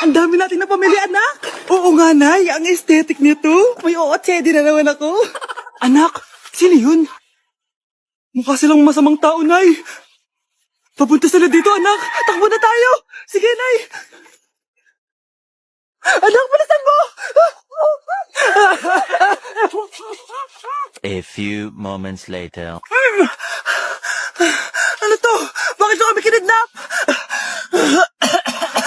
Ang dami nating napamili, anak. Oo nga, Nay. Ang aesthetic nito. May ootsedi na naman ako. Anak, sino yun? Mukha silang masamang tao, Nay. Papunta sila dito, anak. Takbo na tayo. Sige, Nay. Anak, palasan mo! A few moments later. Ano to? Bakit nyo kami kinidnap?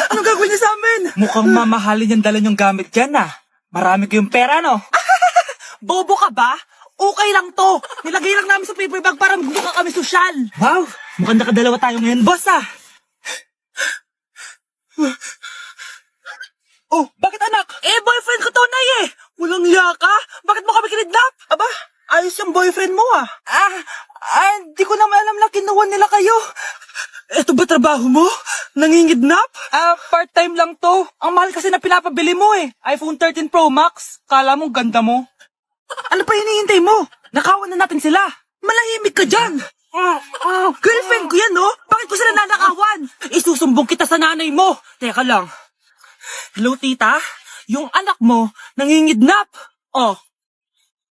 Anong gagawin niya sa amin? Mukhang mamahalin yung dala niyong gamit dyan ah. Marami kayong pera, no? Bobo ka ba? Okay lang to. Nilagay lang namin sa paper bag para magbuka kami sosyal. Wow! Mukhang nakadalawa tayo ngayon, boss ah. Oh, bakit anak? Boyfriend ko to, Nay eh. Walang hiya ka? Bakit mo kami kinidnap? Aba, ayos yung boyfriend mo ah. Di ko naman alam na kinuha nila kayo. Eto ba trabaho mo? Nangingidnap? Part-time lang to. Ang mahal kasi na pinapabili mo eh. iPhone 13 Pro Max. Kala mo ganda mo. Ano pa hinihintay mo? Nakawan na natin sila. Malahimik ka dyan. Girlfriend ko yan, no? Bakit ko sila nanakawan? Isusumbong kita sa nanay mo. Teka lang. Hello, tita? Yung anak mo, nangingidnap. Oh.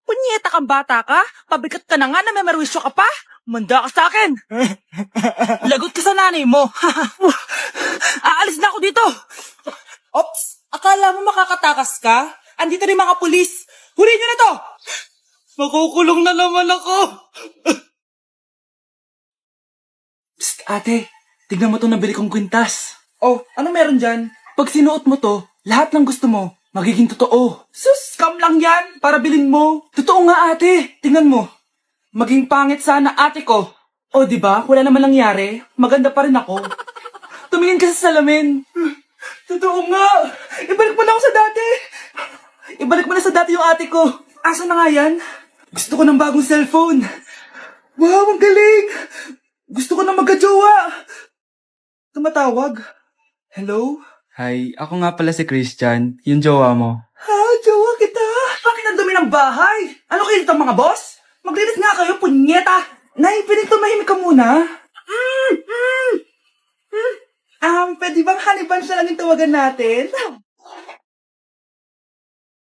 Punyeta kang bata ka? Pabigat ka na nga na may marwisyo ka pa? Manda ka sa akin. Lagot ka sa nanay mo. Aalis na ako dito. Ops! Akala mo makakatakas ka? Andito rin mga pulis. Huli nyo na to! Makukulong na naman ako. Psst, ate. Tignan mo to nabili kong kwintas. Oh, ano meron dyan? Pag sinuot mo to, lahat ng gusto mo, magiging totoo. Sus, scam lang yan, para bilhin mo. Totoo nga ate, tingnan mo. Maging pangit sana ate ko. O diba, wala naman nangyari, maganda pa rin ako. Tumingin ka sa salamin. Totoo nga, ibalik mo na ako sa dati. Ibalik mo na sa dati yung ate ko. Asa na nga yan? Gusto ko ng bagong cellphone. Wow, ang galing. Gusto ko na magka-jowa. Tumatawag. Hello? Hi, ako nga pala si Christian, yung jowa mo. Ha, jowa kita. Bakit ang dumi ng bahay? Ano kayo dito mga boss? Maglinis nga kayo, punyeta. Nay, pwede tumahimik ka muna? Pwede bang honey bunch na lang yung tawagan natin?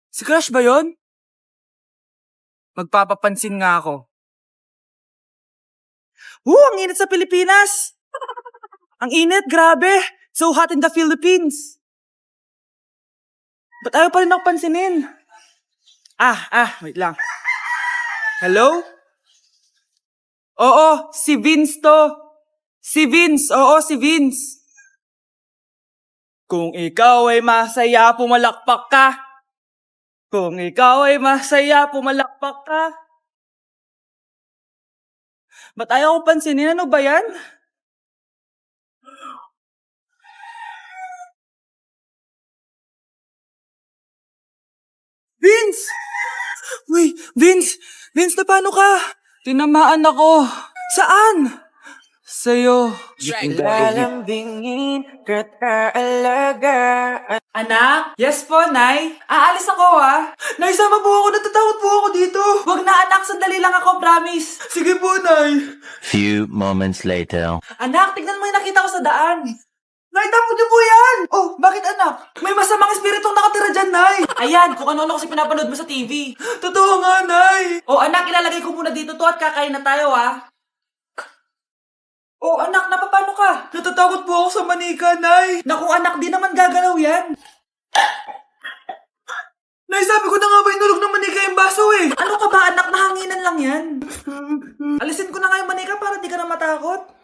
Si Crush ba yun? Magpapapansin nga ako. Ang init sa Pilipinas! Ang init, grabe! So hot in the Philippines! Ba't ayaw pa rin ako pansinin? Wait lang. Hello? Oo, si Vince to. Si Vince, oo, si Vince. Kung ikaw ay masaya, pumalakpak ka. Kung ikaw ay masaya, pumalakpak ka. Ba't ayaw ko pansinin? Ano ba yan? Vince! Uy, Vince! Vince, na paano ka? Tinamaan ako. Saan? Sa'yo. Lalambingin ka't aalagaan. Anak? Yes po, Nay. Aalis ako, Nay, sama po ako. Natatakot po ako dito. Wag na, anak. Sandali lang ako, promise. Sige po, Nay. Few moments later. Anak, tignan mo yung nakita ko sa daan. Nay, tamo niyo po yan! Oh, bakit anak? May masamang espiritong nakatira dyan, Nay! Ayan, kung ano-ano kasi pinapanood mo sa TV. Totoo nga, Nay! Oh, anak, ilalagay ko muna dito to at kakain na tayo, Oh, anak, napapano ka? Natatakot po ako sa manika, Nay! Naku, anak, di naman gagalaw yan! Nay, sabi ko na nga ba inulog ng manika yung baso eh! Ano ka ba, anak? Nahanginan lang yan! Alisin ko na nga yung manika para di ka na matakot.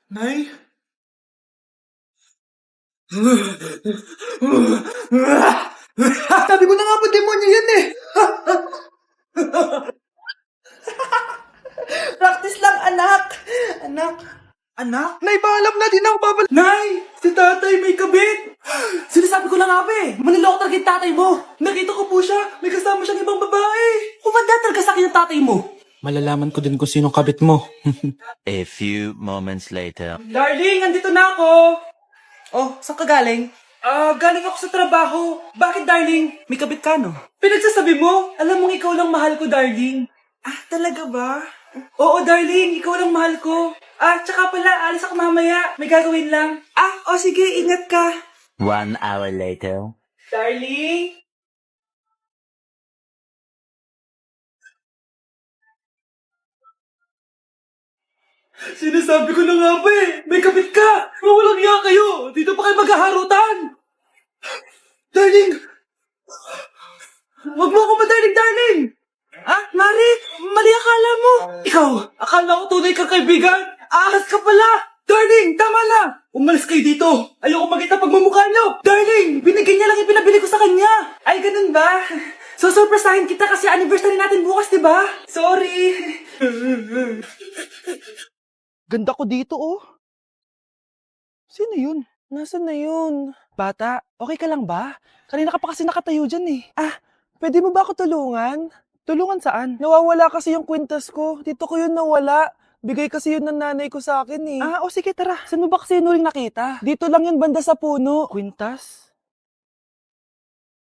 Nay? Sabi ko na nga ba demonyo yan eh! Practice lang, anak! Anak? Nay, paalam na din ako babalik. Nay! Si tatay may kabit! Sinasabi ko lang nga ba eh! Maniloko talaga yung tatay mo! Nakita ko po siya! May kasama siyang ibang babae! Kumanda talaga sa akin yung tatay mo! Malalaman ko din kung sinong kabit mo. A few moments later. Darling, andito na ako! Oh, saan ka galing? Galing ako sa trabaho. Bakit, darling? May kabit ka, no? Pinagsasabi mo? Alam mong ikaw lang mahal ko, darling. Talaga ba? Oo, darling. Ikaw lang mahal ko. Tsaka pala, alis ako mamaya. May gagawin lang. Sige. Ingat ka. 1 hour later. Darling? Sinasabi ko na nga ba eh. May kabit ka. Walang iya kayo. Dito pa kayo maghaharutan. Darling! Wag mo ako darling! Mari, mali akala mo. Ikaw, akala ko tunay kang kaibigan. Ahas ka pala. Darling, tama na. Umalis kayo dito. Ayoko makita pagmumukha niyo. Darling, binigyan niya lang yung pinabili ko sa kanya. Ay, ganun ba? So, surpresahin kita kasi anniversary natin bukas, di ba? Sorry. Ganda ko dito, oh. Sino yun? Nasaan na yun? Bata, okay ka lang ba? Kanina ka pa kasi nakatayo dyan eh. Pwede mo ba ako tulungan? Tulungan saan? Nawawala kasi yung kwintas ko. Dito ko yun nawala. Bigay kasi yun ng nanay ko sa akin eh. Sige tara. Saan mo ba kasi yun uling nakita? Dito lang yun banda sa puno. Kwintas?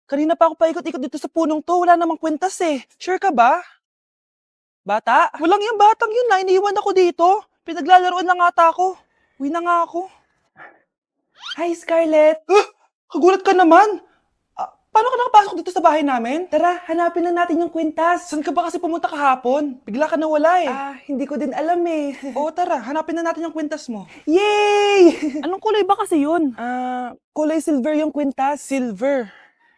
Kanina pa ako paikot-ikot dito sa punong to. Wala namang kwintas eh. Sure ka ba? Bata? Walang yung batang yun na. Iniwan ako dito. Pinaglalaroan lang ata ako. Uwi na nga ako. Hi, Scarlett. Kagulat ka naman. Paano ka nakapasok dito sa bahay namin? Tara, hanapin lang natin yung kwintas. Saan ka ba kasi pumunta kahapon? Bigla ka nawala eh. Hindi ko din alam eh. Oo, tara, hanapin na natin yung kwintas mo. Yay! Anong kulay ba kasi yun? Kulay silver yung kwintas. Silver?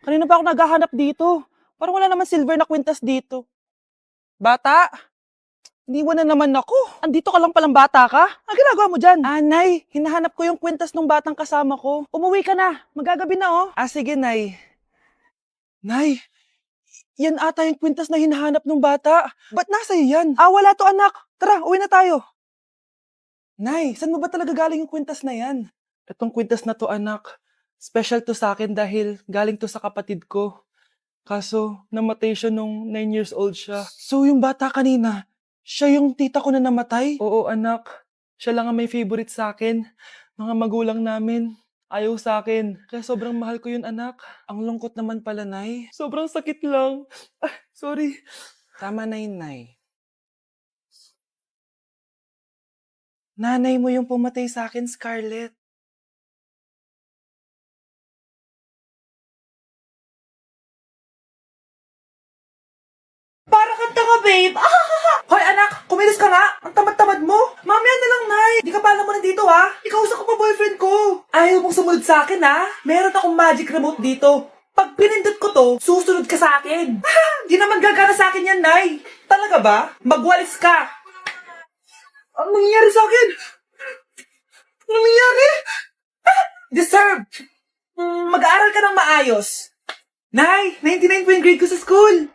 Kanina pa ako naghahanap dito. Parang wala naman silver na kwintas dito. Bata? Iniwan na naman ako. Andito ka lang palang bata ka? Ang ginagawa mo dyan? Nay, hinahanap ko yung kwintas ng batang kasama ko. Umuwi ka na. Magagabi na oh. Sige, Nay. Nay, yan ata yung kwintas na hinahanap ng bata. Ba't nasa iyo yan? Wala to anak. Tara, uwi na tayo. Nay, saan mo ba talaga galing yung kwintas na yan? Itong kwintas na to anak, special to sa akin dahil galing to sa kapatid ko. Kaso, namatay siya nung 9 years old siya. So, yung bata kanina, siya yung tita ko na namatay? Oo anak, siya lang ang may favorite sa akin. Mga magulang namin. Ayaw sa akin. Kaya sobrang mahal ko yun, anak. Ang lungkot naman pala, Nay. Sobrang sakit lang. Sorry. Tama na yun, Nay. Nanay mo yung pumatay sa akin, Scarlett. Para kang tanga, babe. Hoy, anak, kumilos ka nga. Ang tamad-tamad mo. Mamaya na lang, Nay. Di ka pala mo nandito, ha? Ikausap ko pa boyfriend ko. Ayaw mong sumunod sa akin, ha? Meron akong magic remote dito. Pag pinindot ko to, susunod ka sa akin. Di naman gagana sa akin yan, Nay. Talaga ba? Magwalis ka. Ang nangyayari sa akin? Ang nangyayari? Deserved. Mag-aaral ka ng maayos. Nay, 99 po yung grade ko sa school.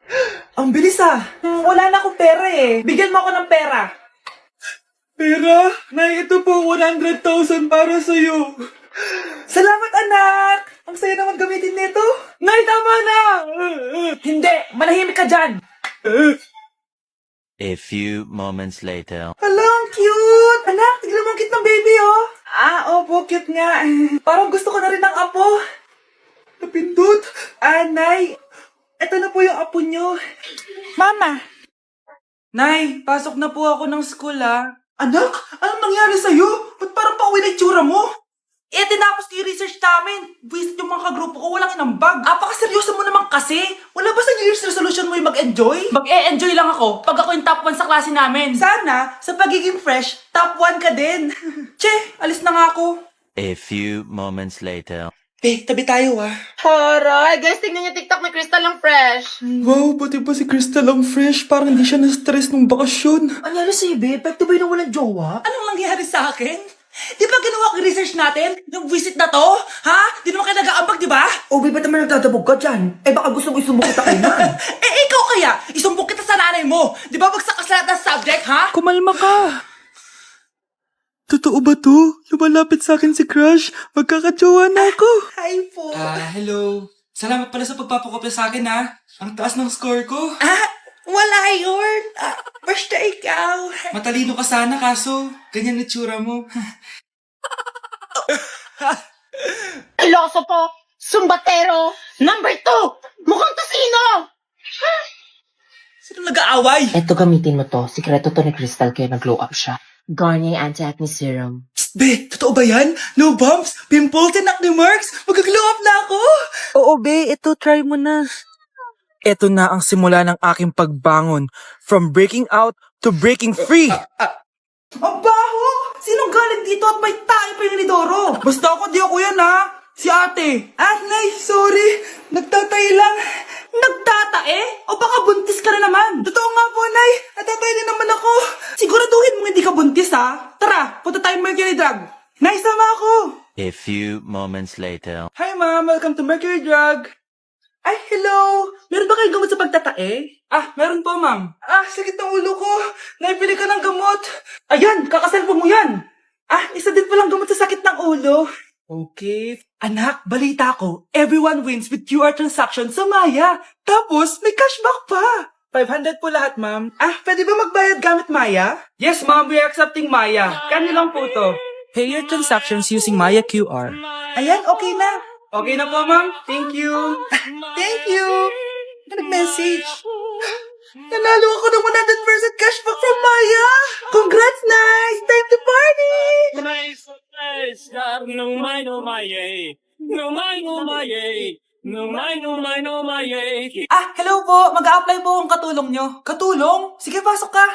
Ang bilis wala na akong pera eh. Bigyan mo ako ng pera. Pera? Nay, ito po 100,000 para sa'yo. Salamat anak! Ang saya naman gamitin nito. Nay, tama na! Hindi, manahimik ka dyan. A few moments later. Hala, ang cute! Anak, tignan mo ang cute ng baby oh. Opo, cute nga. Parang gusto ko na rin ng apo. Napindot. Nay, eto na po yung apo nyo. Mama! Nay, pasok na po ako ng school Anak, anong nangyari sa'yo? Ba't parang pauwi na itsura mo? Tinapos ko yung research namin. Visit yung mga kagrupo ko, walang inambag. Apakaseryoso mo naman kasi. Wala ba sa New Year's resolution mo yung mag-enjoy? Mag-e-enjoy lang ako pag ako yung top 1 sa klase namin. Sana, sa pagiging fresh, top 1 ka din. Che, alis na nga ako. A few moments later. Tabi tayo Horay, guys, tingnan niyo TikTok ni Crystal ang fresh. Wow, pati pa si Crystal ang fresh. Parang hindi siya na-stress nung bakasyon. Anyari sa'yo, babe? Pekto ba yun walang jowa? Anong nangyari sa akin? Di ba ginawa ko research natin? Yung visit na to? Ha? Di naman kayo nag-aambag, di ba? Babe, ba't naman nagdadabog ka dyan? Baka gusto ko isumbong kita kay Nan. Ikaw kaya? Isumbong kita sa nanay mo. Di ba bagsak ka sa lahat ng subject, ha? Kumalma ka. Totoo ba to? Lumalapit sa akin si Crush. Magkakajowa na ako. Hi po. Hello. Salamat pala sa pagpapakopya sa akin, ha? Ang taas ng score ko. Wala yun. Basta ikaw. Matalino ka sana, kaso ganyan itsura mo. Iloso po, sumbatero, number 2, mukhang tosino. Sino nag-aaway? Eto, gamitin mo to. Sikreto to ni Crystal kaya nag-glow up siya. Garnier Anti-Acne Serum. Psst, be, totoo ba yan? No bumps, pimples, and acne marks? Mag-glow up na ako! Oo, be. Ito, try mo na. Ito na ang simula ng aking pagbangon. From breaking out to breaking free. Ang baho! Sinong galing dito at may tayo pa yung Lidoro? Basta ako, di ako yan ha! Si ate! Nay, sorry! Nagtatay lang! Nagtatae? O baka buntis ka na naman? Totoo nga po, Nay! Natatay din naman ako! Siguraduhin mo hindi ka buntis ha! Tara, punta tayo Mercury Drug! Nay, sama ako! A few moments later. Hi ma'am, welcome to Mercury Drug! Ay, hello! Meron ba kayong gamot sa pagtatae? Meron po, ma'am. Sakit ng ulo ko. Naipili ka ng gamot. Ayan, kakasalpo mo yan. Isa din palang gamot sa sakit ng ulo. Okay. Anak, balita ko, everyone wins with QR transaction sa Maya. Tapos, may cashback pa. 500 po lahat, ma'am. Pwede ba magbayad gamit Maya? Yes, ma'am, we are accepting Maya. Kano lang po to? Pay your transactions using Maya QR. Ayan, okay na. Okay na po, ma'am. Thank you. Thank you. Nag-message. Nanalo ako ng 100% cashback from Maya. Congrats, nice. Time to party. Hello po. Mag-a-apply po akong katulong nyo. Katulong? Sige, pasok ka.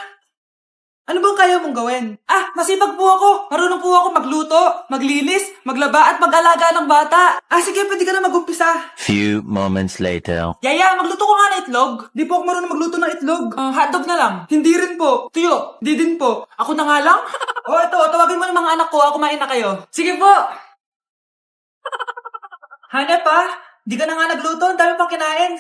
Ano bang kaya mong gawin? Masipag po ako. Marunong po ako magluto, maglinis, maglaba at mag-alaga ng bata. Sige, pwede ka na mag-umpisa. Few moments later. Yaya, magluto ko nga ng itlog. Di po ako marunong magluto ng itlog. Hotdog na lang. Hindi rin po. Tuyo, di din po. Ako na nga lang? Ito, tawagin mo ng mga anak ko. Kumain na kayo. Sige po. Hanep di ka na nga nagluto. Ang dami pang kinain.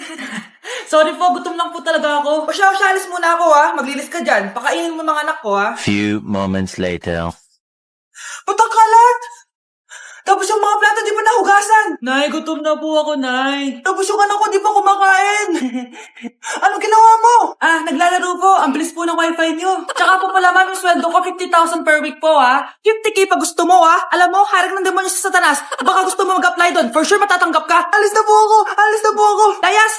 Sorry po, gutom lang po talaga ako. O siya, alis muna ako Maglinis ka dyan. Pakainin mo mga anak ko Few moments later. Patakalat! Tapos yung mga plato di pa nahugasan. Nay, gutom na po ako, Nay. Tapos yung anak ko di pa kumakain. Anong ginawa mo? Naglalaro po. Ang bilis po ng wifi nyo. Tsaka po pala, ma'am, yung sweldo ko 50,000 per week po, 50k pa gusto mo, Alam mo, harag ng demonyo sa Satanas. Baka gusto mo mag-apply doon. For sure matatanggap ka. Alis na po ako. Layas!